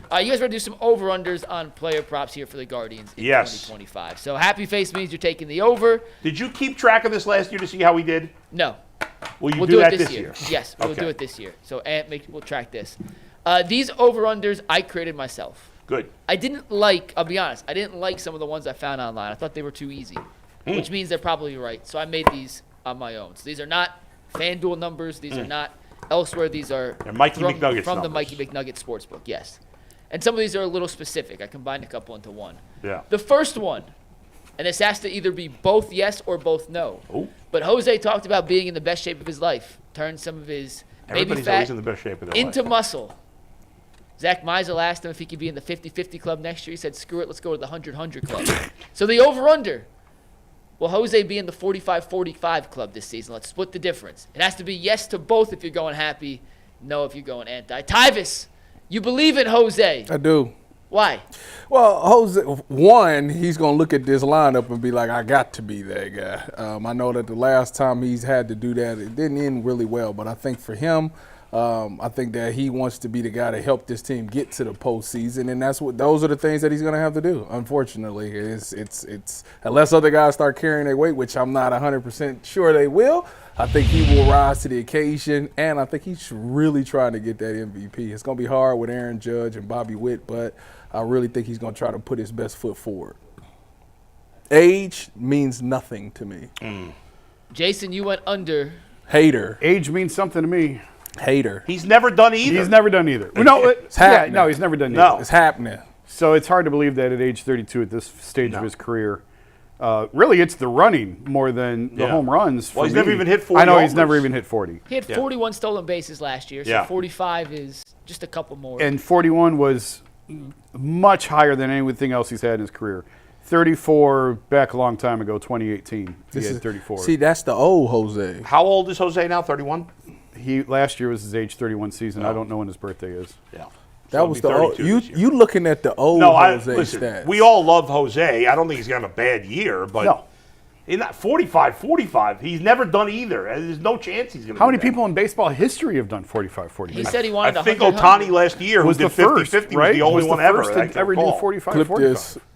You guys ready to do some over-unders on player props here for the Guardians in 2025. So happy face means you're taking the over. Did you keep track of this last year to see how we did? No. Will you do that this year? Yes, we'll do it this year. So we'll track this. These over-unders I created myself. Good. I'll be honest, I didn't like some of the ones I found online. I thought they were too easy, which means they're probably right. So I made these on my own. So these are not FanDuel numbers. These are not elsewhere. These are from the Mikey McNuggets Sportsbook, yes. And some of these are a little specific. I combined a couple into one. Yeah. The first one, and this has to either be both yes or both no. Ooh. But Jose talked about being in the best shape of his life. Turned some of his baby fat in the best shape of their into life. muscle. Zach Meisel asked him if he could be in the 50-50 club next year. He said, screw it, let's go to the 100-100 club. So the over-under, will Jose be in the 45-45 club this season? Let's split the difference. It has to be yes to both if you're going happy, no if you're going anti. Tyvis, you believe in Jose. I do. Why? Well, Jose, one, he's going to look at this lineup and be like, I got to be that guy. I know that the last time he's had to do that, it didn't end really well. But I think for him, I think that he wants to be the guy to help this team get to the postseason, and those are the things that he's going to have to do. Unfortunately, it's unless other guys start carrying their weight, which I'm not 100% sure they will. I think he will rise to the occasion, and I think he's really trying to get that MVP. It's going to be hard with Aaron Judge and Bobby Witt, but I really think he's going to try to put his best foot forward. Age means nothing to me. Jason, you went under. Hater. Age means something to me. Hater. He's never done either. He's never done either. No, it's happening. No, he's never done either. No. It's happening. So it's hard to believe that at age 32 at this stage of his career, really it's the running more than the home runs. Well, he's never even hit 40 I know homers. he's never even hit 40. He had 41 stolen bases last year, so 45 is just a couple more. And 41 was much higher than anything else he's had in his career. 34 back a long time ago, 2018. He had 34. See, that's the old Jose. How old is Jose now? 31? Last year was his age 31 season. I don't know when his birthday is. Yeah. That was the old. You looking at the old Jose stats. We all love Jose. I don't think he's going to have a bad year, but in that 45, he's never done either. There's no chance he's going to. How many people in baseball history have done 45? He said he wanted. I think Ohtani last year was the 50-50 right? was the only one ever. Ever do 45.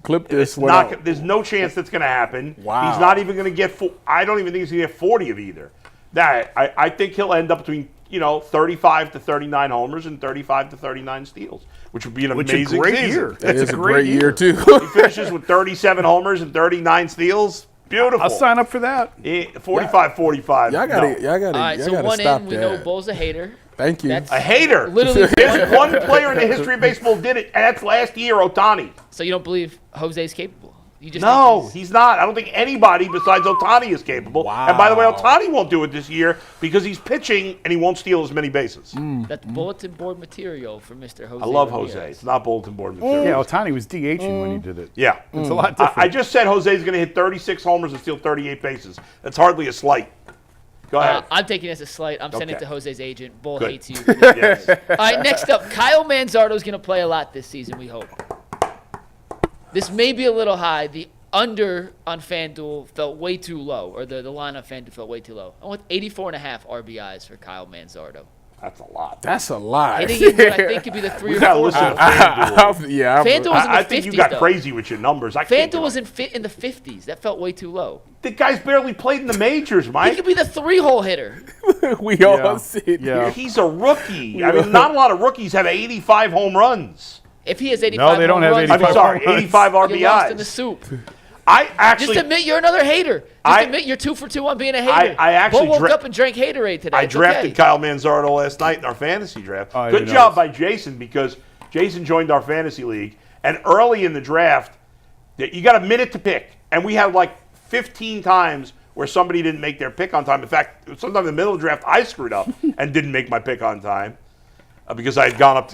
Clip this. There's no chance that's going to happen. Wow. He's not even going to get. I don't even think he's going to get 40 of either. I think he'll end up between 35 to 39 homers and 35 to 39 steals, which would be an amazing great season. year. That's a great year too. He finishes with 37 homers and 39 steals. Beautiful. I'll sign up for that. 45. Y'all got to. All right, so one in, we know Bull's a hater. Thank you. That's a hater. Literally There's one player in the history of baseball did it, and that's last year, Ohtani. So you don't believe Jose's capable? You just no, he's not. I don't think anybody besides Ohtani is capable. Wow. And by the way, Ohtani won't do it this year because he's pitching and he won't steal as many bases. That's bulletin board material for Mr. Jose. I love Ramirez. Jose. It's not bulletin board material. Yeah, Ohtani was DHing when he did it. Yeah. It's a lot different. I just said Jose's going to hit 36 homers and steal 38 bases. That's hardly a slight. Go ahead. I'm taking it as a slight. I'm sending it to Jose's agent. Bull hates you. Yes. All right, next up, Kyle Manzardo is going to play a lot this season, we hope. This may be a little high. The under on FanDuel felt way too low, or the line on FanDuel felt way too low. I want 84.5 RBIs for Kyle Manzardo. That's a lot. That's a lot. Hitting into, I think, could be the 3 or 4. Listen to FanDuel. Yeah, FanDuel was in the 50s, I think you got though. crazy with your numbers. FanDuel was in the 50s. That felt way too low. The guy's barely played in the majors, Mike. He could be the 3-hole hitter. we all sit Yeah. He's a rookie. I mean, not a lot of rookies have 85 home runs. If he has 85 they don't home have runs, 85 I'm sorry, home runs. 85 you're lost in the RBIs. soup. I actually, Just admit you're another hater. Just admit you're 2 for 2 on being a hater. I actually Bull woke up and drank Haterade today. I It's drafted okay. Kyle Manzardo last night in our fantasy draft. Oh, Good he job knows. by Jason, because Jason joined our fantasy league, and early in the draft, you got a minute to pick, and we had like 15 times where somebody didn't make their pick on time. In fact, sometime in the middle of the draft, I screwed up and didn't make my pick on time because I had gotten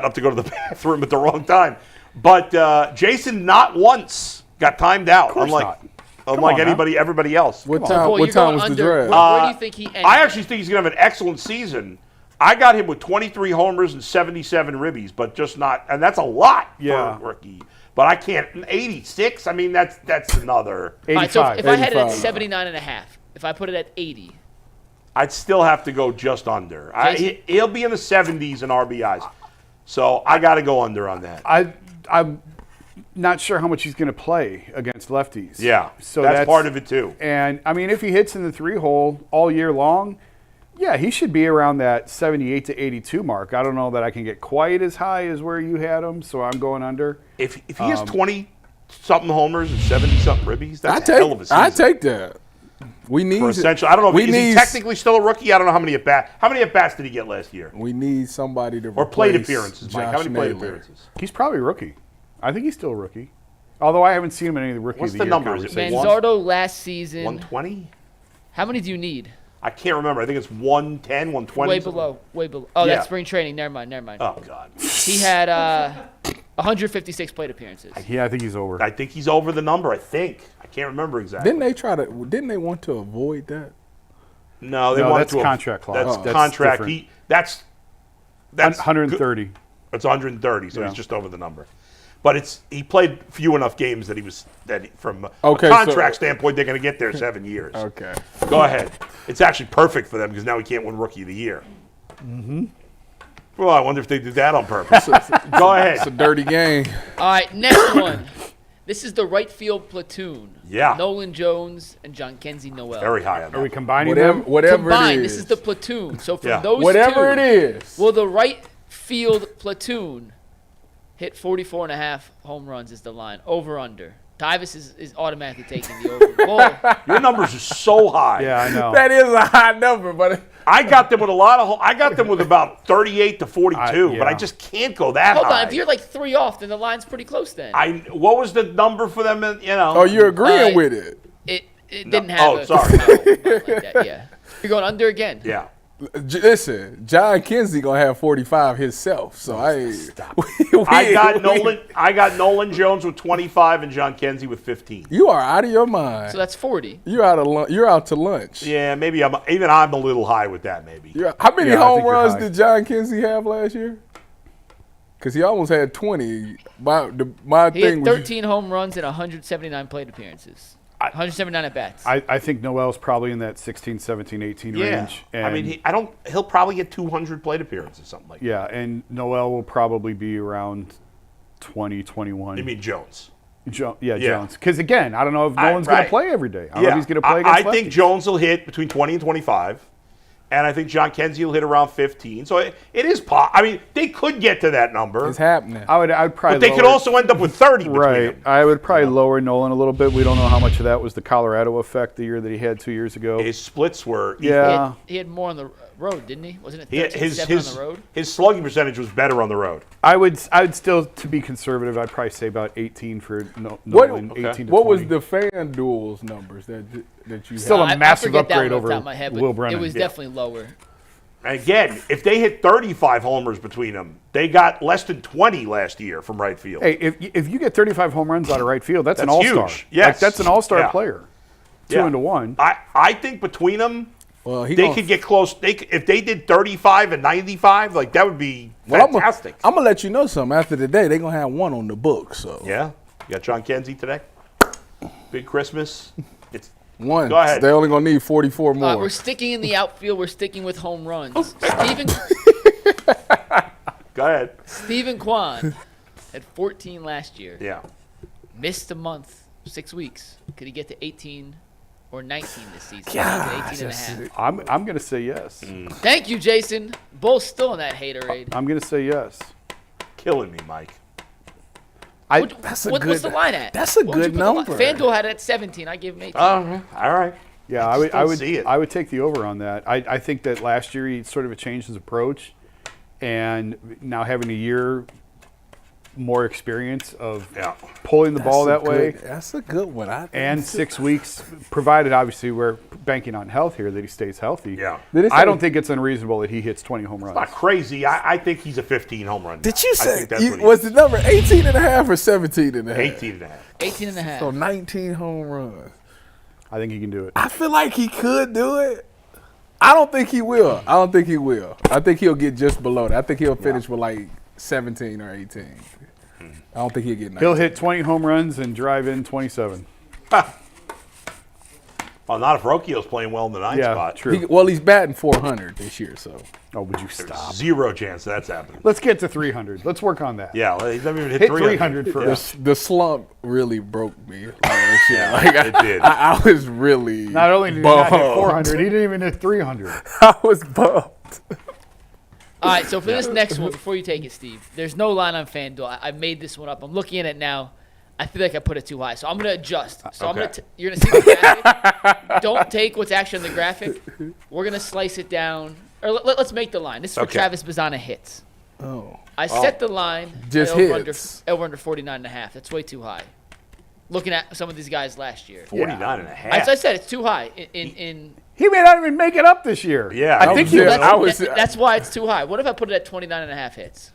up to go to the bathroom at the wrong time. But Jason not once got timed out, unlike everybody else. What Bull, time you're was going the under. draft? Where do you think he ends? I actually think he's going to have an excellent season. I got him with 23 homers and 77 ribbies, but just not, and that's a lot for a rookie. But I can't, 86, I mean, that's another. 85. All right, so if I had it at 85. 79.5, if I put it at 80. I'd still have to go just under. He'll be in the 70s in RBIs. So I got to go under on that. I'm not sure how much he's going to play against lefties. Yeah, so that's part of it too. And I mean, if he hits in the 3-hole all year long, yeah, he should be around that 78 to 82 mark. I don't know that I can get quite as high as where you had him, so I'm going under. If he has 20-something homers and 70-something ribbies, that's a hell of a season. I take that. We need for essential. I don't know. Is he need technically still a rookie? I don't know how many at bats. How many at bats did he get last year? We need somebody to Or plate replace appearances, Mike. How Josh many plate Naylor. appearances? He's probably a rookie. I think he's still a rookie. Although I haven't seen him in any of the rookie What's of the the year number? Is it conversations. Manzardo last season. 120? How many do you need? I can't remember. I think it's 110, 120. Way below. Way below. Oh, Yeah. that's spring training. Never mind. Oh, God. He had 156 plate appearances. Yeah, I think he's over. I think he's over the number, I think. I can't remember exactly. Didn't they want to avoid that? No, they No, wanted that's to. contract clause. That's Oh. That's contract. different. That's 130. It's 130, so Yeah. he's just over the number. But he played few enough games from Okay, a contract so- standpoint, they're going to get there 7 years. Okay. Go ahead. It's actually perfect for them because now he can't win Rookie of the Year. Mm-hmm. Well, I wonder if they did that on purpose. Go ahead. It's a dirty game. All right, next one. This is the right field platoon. Yeah. Nolan Jones and John Kenzie Noel. Very high on that. Are we combining Whatever, them? whatever Combined, it is. this is the platoon. So from Yeah. those Whatever two, it is. will the right field platoon hit 44.5 home runs is the line. Over under. Tyvis is automatically taking the over. Bull. Your numbers are so high. Yeah, I know. That is a high number, but I got them with I got them with about 38 to 42, but I yeah. just can't go that Hold high. on, if you're like 3 off, then the line's pretty close then. What was the number for them? oh, you're agreeing with it. It didn't have Oh, a sorry. like that, yeah. You're going under again. Yeah. Listen, John Kenzie gonna have 45 himself, so I got Nolan Jones with 25 and John Kenzie with 15. You are out of your mind. So that's 40. You're out to lunch. Yeah, maybe I'm a little high with that. Maybe. How many Yeah, I home think you're runs high. did John Kenzie have last year? Because he almost had 20. My He thing had was 13 home runs and 179 plate appearances. 179 at bats. I think Noel's probably in that 16, 17, 18 Yeah. range. I mean, he'll probably get 200 plate appearances, something like that. yeah, and Noel will probably be around 20, 21. You mean Jones? Yeah, Jones. Because again, I don't know if Nolan's going right. to play every day. I don't know if he's going to play I against think lefties. Jones will hit between 20 and 25. And I think John Kenzie will hit around 15. So it is I mean, they could get to that number. it's happening. I'd probably But they could lower- also end up with 30 between Right. them. I would probably lower Nolan a little bit. We don't know how much of that was the Colorado effect the year that he had 2 years ago. His splits were Yeah. He had more on the road, didn't he? Wasn't it He- 13-7 on the road? his slugging percentage was better on the road. I would still, to be conservative, I'd probably say about 18 for What- Nolan. okay. 18 to What 20. was the fan duels numbers that you Still had? a massive I forget that upgrade one off the over top of my head, but Will Brennan. It was Yeah. definitely lower. And again, if they hit 35 homers between them, they got less than 20 last year from right field. Hey, if you get 35 home runs out of right field, that's an That's all-star. huge. Yes. Like, that's an all-star Yeah. player. Yeah. 2 into 1. I think between them, Well, they could get close. If they did 35 and 95, like that would be fantastic. I'm gonna let you know something. After the day, they're gonna have one on the book. So Yeah, you got John Kenzie today. Big Christmas. It's one. Go ahead. They're only gonna need 44 more. We're sticking in the outfield. We're sticking with home runs. Go ahead. Stephen Kwan had 14 last year. Yeah. Missed a month, 6 weeks. Could he get to 18 or 19 this season? God, 18 and a half. I'm going to say yes. Thank you, Jason. Bull's still in that haterade. I'm going to say yes. Killing me, Mike. That's a What's good. the line at? That's a What would good you put the number. FanDuel had it at 17. I gave him 18. All right. Yeah, I just don't see it. I would take the over on that. I think that last year he sort of changed his approach, and now having a year more experience of pulling the ball that way. That's a good one. I think And 6 weeks, provided obviously we're banking on health here, that he stays healthy. Yeah. I don't think it's unreasonable that he hits 20 home runs. Not crazy. I think he's a 15 home run. Did you I say think that's what he was the number 18 and a half or 17 and a half? 18 and a half. 18 and a half. So 19 home runs. I think he can do it. I feel like he could do it. I don't think he will. I think he'll get just below that. I think he'll finish with like 17 or 18. I don't think he'll get 19. He'll hit 20 home runs and drive in 27. Oh, not if Rocchio's playing well in the 9th spot. True. Well, he's batting 400 this year, so. Oh, would you stop? Zero chance that's happening. Let's get to 300. Let's work on that. Yeah, he's never even hit Hit 300 300 The slump really broke me. Like, it did. I was really Not only did he not hit 400, he didn't even hit 300. I was bummed. All right, so for this next one, before you take it, Steve, there's no line on FanDuel. I made this one up. I'm looking at it now. I feel like I put it too high, so I'm going to adjust. So you're going to see the graphic. Don't take what's actually on the graphic. We're going to slice it down. Or let's make the line. This is for Travis Bazzana hits. Oh. I set the line Just at over under 49.5. That's way too high. Looking at some of these guys last year. 49.5. As I said, it's too high. He may not even make it up this year. Yeah. I think that's why it's too high. What if I put it at 29.5 hits?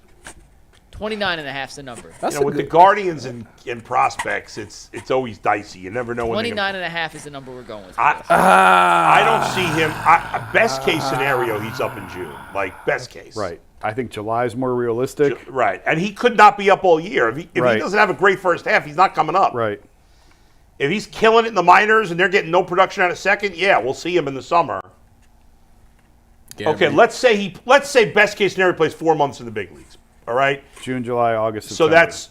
29.5 is the number. With the Guardians and prospects, it's always dicey. You never know when 29.5 is the number we're going with. I don't see him. Best case scenario, he's up in June. Like, best case. Right. I think July is more realistic. Right. And he could not be up all year. If he doesn't have a great first half, he's not coming up. Right. If he's killing it in the minors and they're getting no production out of second, we'll see him in the summer. Yeah, okay, let's say best case scenario plays 4 months in the big leagues. All right? June, July, August, September. So that's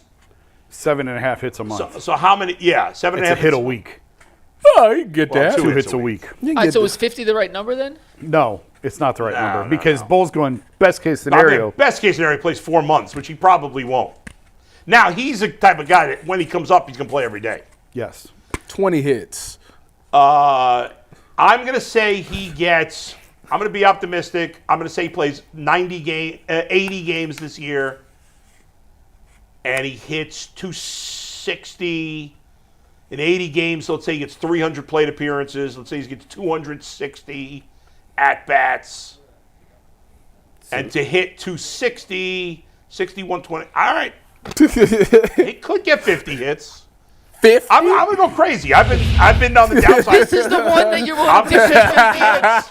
7.5 hits a month. So how many? Yeah, 7.5 it's a hit a week. Oh, you can get that. 2 hits a week. All right, so is 50 the right number then? No, it's not the right number because Bull's going best case scenario. Best case scenario, he plays 4 months, which he probably won't. Now, he's the type of guy that when he comes up, he's going to play every day. Yes. 20 hits. I'm going to say he gets... I'm going to be optimistic. I'm going to say he plays 80 games this year, and he hits 260 in 80 games. So let's say he gets 300 plate appearances. Let's say he gets 260 at-bats. And to hit 260, 60, 120. All right. He could get 50 hits. 50? I'm gonna go crazy. I've been on the downside. This is the one that you're willing to hit 50 hits.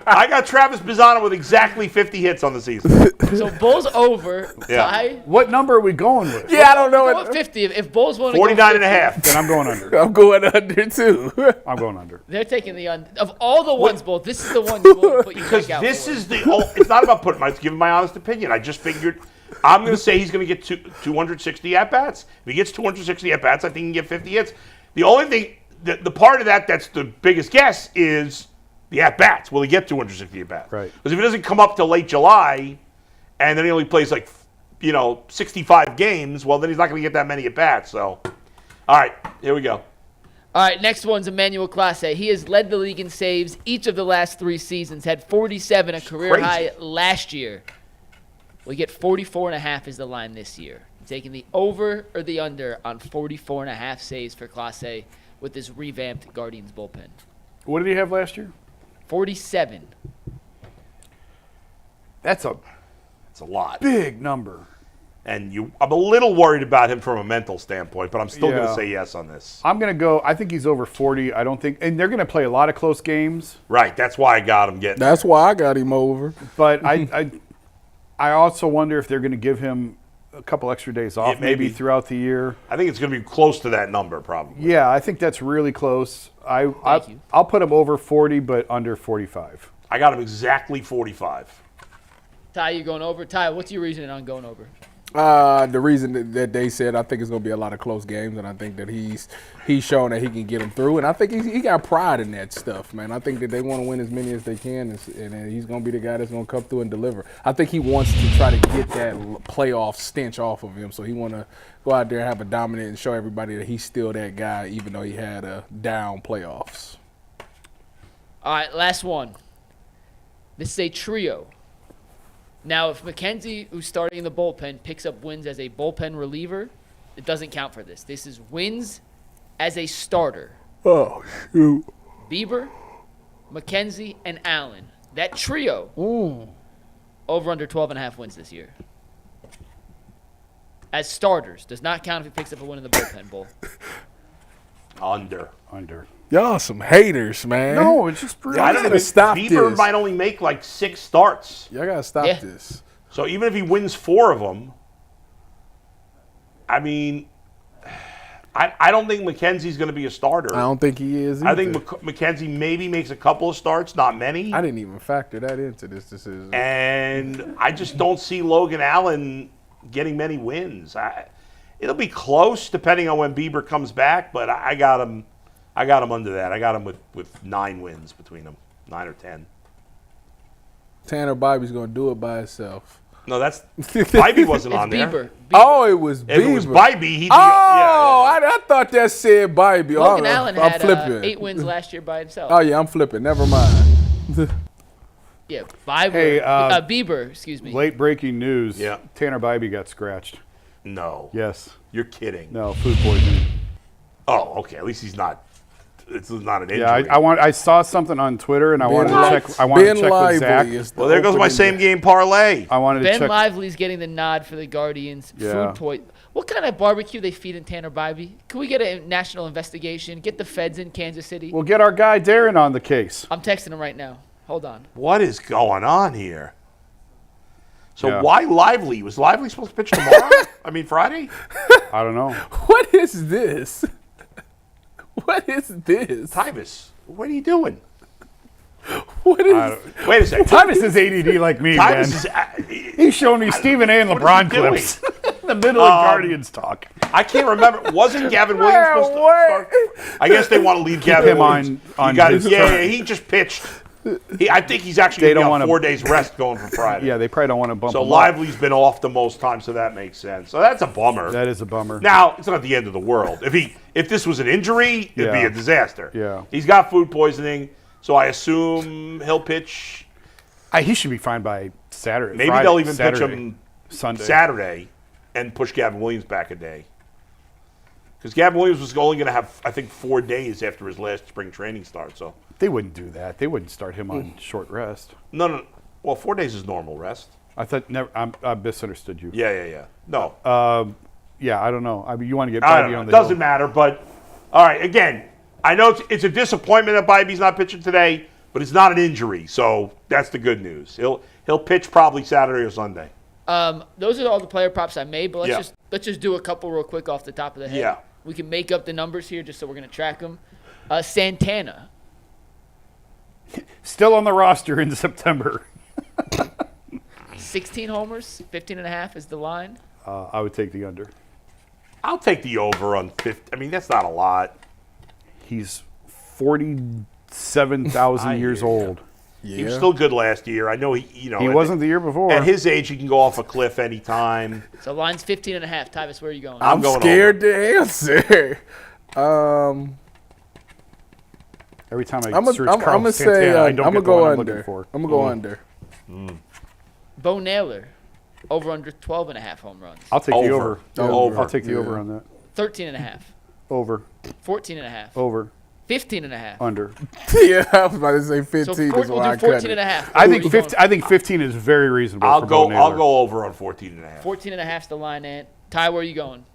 I got Travis Bazzana with exactly 50 hits on the season. So Bull's over. Ty. What number are we going with? Yeah, I don't know. Go 50. If Bull's willing to 49 go and a half. Then I'm going under. I'm going under, too. I'm going under. They're taking the under. Of all the ones, Bull, this is the one you will put your Because pick out this for. is it's not about giving my honest opinion. I just figured I'm going to say he's going to get 260 at-bats. If he gets 260 at-bats, I think he can get 50 hits. The only thing, the part of that's the biggest guess is the at-bats. Will he get 260 at-bats? Right. Because if he doesn't come up till late July, and then he only plays 65 games, well, then he's not going to get that many at-bats. So, all right, here we go. All right, next one's Emmanuel Clase. He has led the league in saves each of the last 3 seasons, had 47, a career high last year. We get 44.5 is the line this year. I'm taking the over or the under on 44.5 saves for Clase with this revamped Guardians bullpen. What did he have last year? 47. That's a lot. big number. And I'm a little worried about him from a mental standpoint, but I'm still going to say yes on this. I'm going to go. I think he's over 40. I don't think, and they're going to play a lot of close games. Right. That's why I got him getting. That's why I got him over. But I also wonder if they're going to give him a couple extra days off maybe throughout the year. I think it's going to be close to that number probably. Yeah, I think that's really close. I'll put him over 40, but under 45. I got him exactly 45. Ty, you going over? Ty, what's your reasoning on going over? The reason that they said, I think it's going to be a lot of close games, and I think that he's shown that he can get them through, and I think he got pride in that stuff, man. I think that they want to win as many as they can, and he's going to be the guy that's going to come through and deliver. I think he wants to try to get that playoff stench off of him, so he want to go out there and have a dominant and show everybody that he's still that guy, even though he had a down playoffs. All right, last one. This is a trio. Now, if McKenzie, who's starting in the bullpen, picks up wins as a bullpen reliever, it doesn't count for this. This is wins as a starter. Oh, shoot. Bieber, McKenzie, and Allen. That trio, over under 12.5 wins this year. As starters. Does not count if he picks up a win in the bullpen, Bull. Under. Y'all some haters, man. No, it's just pretty. I don't know. Stop Bieber this. might only make like 6 starts. Y'all got to stop Yeah. this. So even if he wins 4 of them, I mean, I don't think McKenzie's going to be a starter. I don't think he is either. I think McKenzie maybe makes a couple of starts, not many. I didn't even factor that into this decision. And I just don't see Logan Allen getting many wins. It'll be close depending on when Bieber comes back, but I got him under that. I got him with 9 wins between them, 9 or 10. Tanner Bibey's going to do it by himself. No, that's Bibee wasn't on there. Bieber. Oh, it was Bieber. If it was Bibee, he'd be. I thought that said Bibey. Logan Allen I'm had flipping. 8 wins last year by himself. Oh, yeah, I'm flipping. Never mind. Yeah, Bieber. Hey, Bieber, excuse me. Late breaking news. Yeah. Tanner Bibee got scratched. No. Yes. You're kidding. No, food poisoning. Oh, okay. At least he's not. It's not an injury. Yeah, I saw something on Twitter, and I wanted to check. I wanted to check with Zach. Well, there goes my same game parlay. I wanted to Ben check. Lively's getting the nod for the Guardians. Yeah. Food poison. What kind of barbecue they feed in Tanner Bibee? Can we get a national investigation? Get the feds in Kansas City? We'll get our guy Darren on the case. I'm texting him right now. Hold on. What is going on here? So Yeah. why Lively? Was Lively supposed to pitch tomorrow? I mean Friday? I don't know. What is this? What is this? Tyvus, what are you doing? What is Wait a second. Tyvus is ADD like me, man. Tyvus is. He's showing me Stephen A. and What is LeBron he doing? clips in the middle of Guardians talk. I can't remember. Wasn't Gavin Williams supposed to start? I guess they want to leave Gavin him Williams. on You got his yeah, turn. he just pitched. I think he's actually They going don't to be on wanna- 4 days rest going from Friday. Yeah, they probably don't want to bump So him up. Lively's been off the most time, so that makes sense. So that's a bummer. That is a bummer. Now, it's not the end of the world. If this was an injury, it'd be Yeah. a disaster. Yeah. He's got food poisoning, so I assume he'll pitch. He should be fine by Saturday. Maybe Friday, they'll even Saturday, pitch him Sunday. Saturday and push Gavin Williams back a day. Because Gavin Williams was only going to have, I think, 4 days after his last spring training start. So They wouldn't do that. They wouldn't start him on short rest. no. Well, 4 days is normal rest. I thought I misunderstood you. Yeah. No, Yeah, I don't know. I mean, you want to get I don't Bibee know. on It the doesn't hill. matter. But all right, again, I know it's a disappointment that Bibee's not pitching today, but it's not an injury, so that's the good news. He'll pitch probably Saturday or Sunday. Those are all the player props I made, but Yeah. let's just do a couple real quick off the top of the head. Yeah. We can make up the numbers here just so we're going to track them. Santana. Still on the roster in September. 16 homers, 15.5 is the line. I would take the under. I'll take the over on 50. I mean, that's not a lot. He's 47,000 years hear ya. old. He was still good last year. I know he He wasn't the year before. At his age, he can go off a cliff anytime. So line's 15.5. Tyvis, where are you going? I'm I'm going scared to answer. Every time I I'm search gonna Carlos say Santana, I I'm don't gonna get the one go I'm looking under. for. I'm gonna go under. Bo Naylor. Over under 12.5 home runs. I'll take the Over. over. Over. I'll take the Yeah. over on that. 13.5. Over. 14.5. Over. 15.5. Under. Yeah, I was about to say So 15 we'll is why I do cut 14.5. it. I think 15 is very reasonable I'll for Bo go Naylor. over on 14.5. 14.5 is the line, Ant. Ty, where are you going?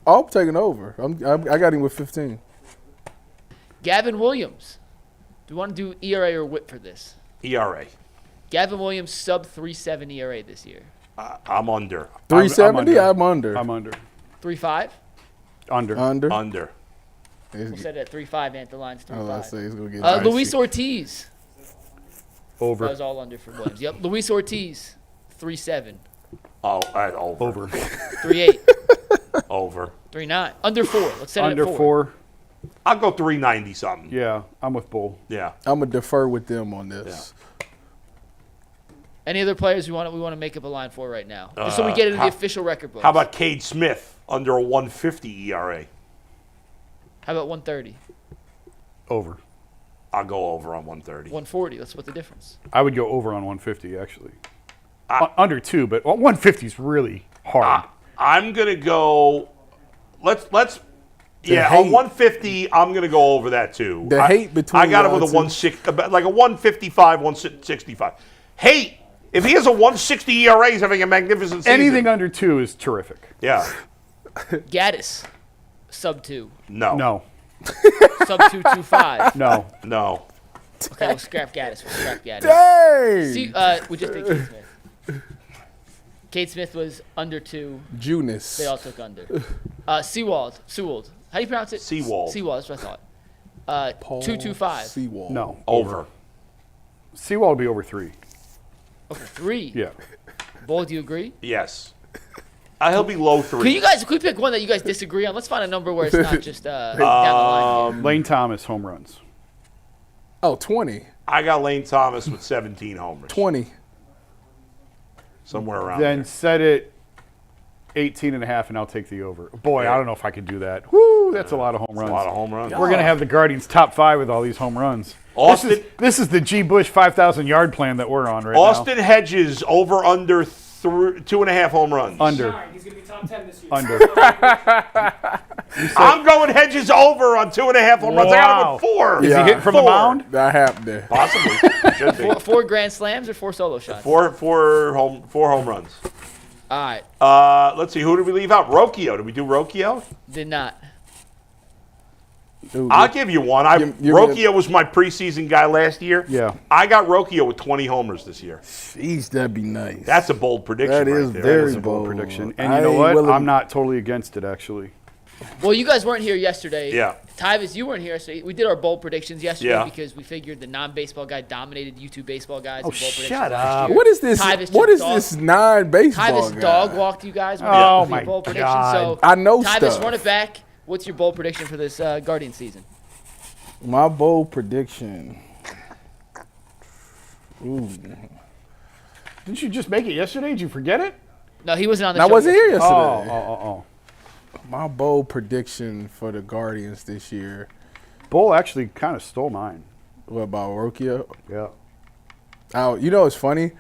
Oh, I'm taking over. I got him with 15. Gavin Williams. Do you want to do ERA or WHIP for this? ERA. Gavin Williams sub 3.7 ERA this year. I'm under. 370. I'm I'm under. I'm under. 3.5. Under. Under. Under. We'll set it at 3.5, Ant. The line's I was about to say 3.5. he's gonna get Luis dicey. Ortiz. That Over. was all under for Williams. Yep. Luis Ortiz. 3.7. Oh, over. Over. 3.8. Over. 3.9. Under 4. Let's set it Under at 4. 4. I'll go 390 something. Yeah, I'm with Bull. Yeah. I'm gonna defer with them on this. Any other players we want to make up a line for right now? Just so we get into the official record books. How about Cade Smith under a 150 ERA? How about 130? Over. I'll go over on 130. 140. Let's split the difference. I would go over on 150, actually. Under 2, but 150 is really hard. I'm gonna go. Let's. Yeah, hate. on 150, I'm gonna go over that too. The hate between I got it y'all with a two. 160, like a 155, 165. Hate. If he has a 160 ERA, he's having a magnificent season. Anything under 2 is terrific. Yeah. Gaddis. Sub 2. No. No. Sub 2.25. No. No. Okay, we'll scrap Gaddis. Dang. See, we just did Kate Smith. Kate Smith was under 2. Junis. They all took under. Sewald. How do you pronounce it? Seawald. Seawald. That's what I thought. 225. Seawald. No. Over. Seawald will be over 3. Over 3. Yeah. Bull, do you agree? Yes. He'll be low 3. Can we pick one that you guys disagree on? Let's find a number where it's not just down the line. Lane Thomas, home runs. Oh, 20. I got Lane Thomas with 17 homers. 20. Somewhere around Then there. set it 18.5, and I'll take the over. Boy, I don't know if I could do that. Woo, that's a lot of home runs. A lot of home runs. We're going to have the Guardians top 5 with all these home runs. Austin- This is the G. Bush 5,000-yard plan that we're on right Austin Hedges over under 2.5 home runs. now. Under. He's going to be top 10 this year. Under. I'm going Hedges over on 2.5 home runs. I got him Wow. with 4. Is Yeah. he hitting from the 4. mound? That happened there. Possibly. Should be. 4 grand slams or 4 solo shots? Four home runs. All right. Let's see. Who did we leave out? Rocchio. Did we do Rocchio? Did not. Dude, I'll give you one. Rocchio was my preseason guy last year. Yeah. I got Rocchio with 20 homers this year. Jeez, that'd be nice. That's a bold prediction. That is right there. very That's a bold bold. prediction. And I you know ain't what? willing- I'm not totally against it, actually. Well, you guys weren't here yesterday. Yeah. Tyvis, you weren't here yesterday. We did our bold predictions yesterday Yeah. because we figured the non-baseball guy dominated YouTube baseball guys. in bold shut predictions up. last year. What is this? Tyvis What just is this non-baseball Tyvis guy? dog walked you guys with Oh, your my bold predictions. God. So I know Tyvis, stuff. run it back. What's your bold prediction for this Guardian season? My bold prediction. Ooh. Didn't you just make it yesterday? Did you forget it? No, he wasn't on the I show. wasn't here yesterday. yesterday. My bold prediction for the Guardians this year. Bull actually kind of stole mine. What about Rocchio? Yeah. Oh, you know what's funny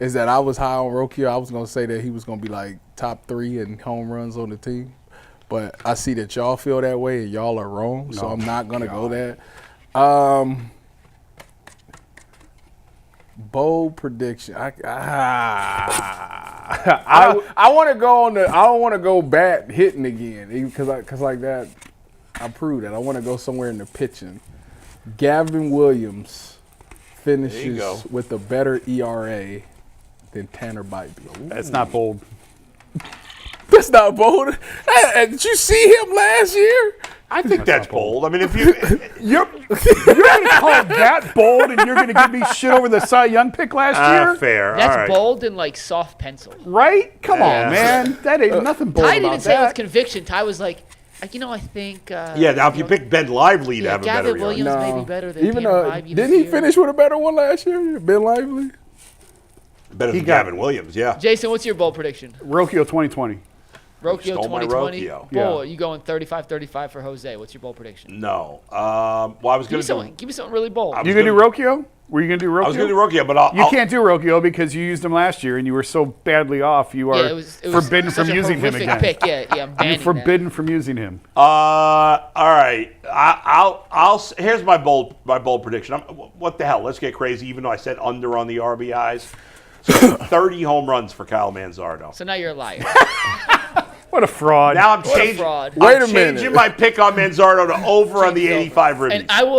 is that I was high on Rocchio. I was gonna say that he was gonna be like top 3 in home runs on the team, but I see that y'all feel that way and y'all are wrong. So I'm not gonna go there. Bold prediction. I want to go on the. I don't want to go bat hitting again because like that. I proved that. I want to go somewhere in the pitching. Gavin Williams finishes with a better ERA than Tanner Bibee. That's not bold. That's not bold. Did you see him last year? I think that's bold. I mean, if you You're going to call that bold and you're going to give me shit over the Cy Young pick last year? fair. That's All right. bold and like soft pencil. Right? Come Yeah. on, man. That ain't nothing bold Ty about didn't say it with that. conviction. Ty was like, I think. Yeah. Now, if you pick Ben Lively to have a better Gavin ERA. Williams may be better than Even Tanner Bibee didn't this he year. finish with a better one last year? Ben Lively. Better than got Gavin Williams. Yeah. Jason, what's your bold prediction? Rocchio 2020. Rocchio Stole my 2020. Rocchio. Bull, Yeah. are you going 35-35 for Jose? What's your bold prediction? No. Well, I was going to do. Give me something really bold. I was You going to do gonna- Rocchio? Were you going to do Rocchio? I was going to do Rocchio, but You can't do Rocchio because you used him last year and you were so badly off. You are it was forbidden such from a using him horrific again. Pick. Yeah, I'm You're banning forbidden from using him. All right. Here's my bold prediction. What the hell? Let's get crazy. Even though I said under on the RBIs, so 30 home runs for Kyle Manzardo. that. So now you're a liar. What a fraud. Now I'm What a changing. fraud. Wait a I'm changing minute. my pick on Manzardo to over on the Change it over. 85 ribbies. And I will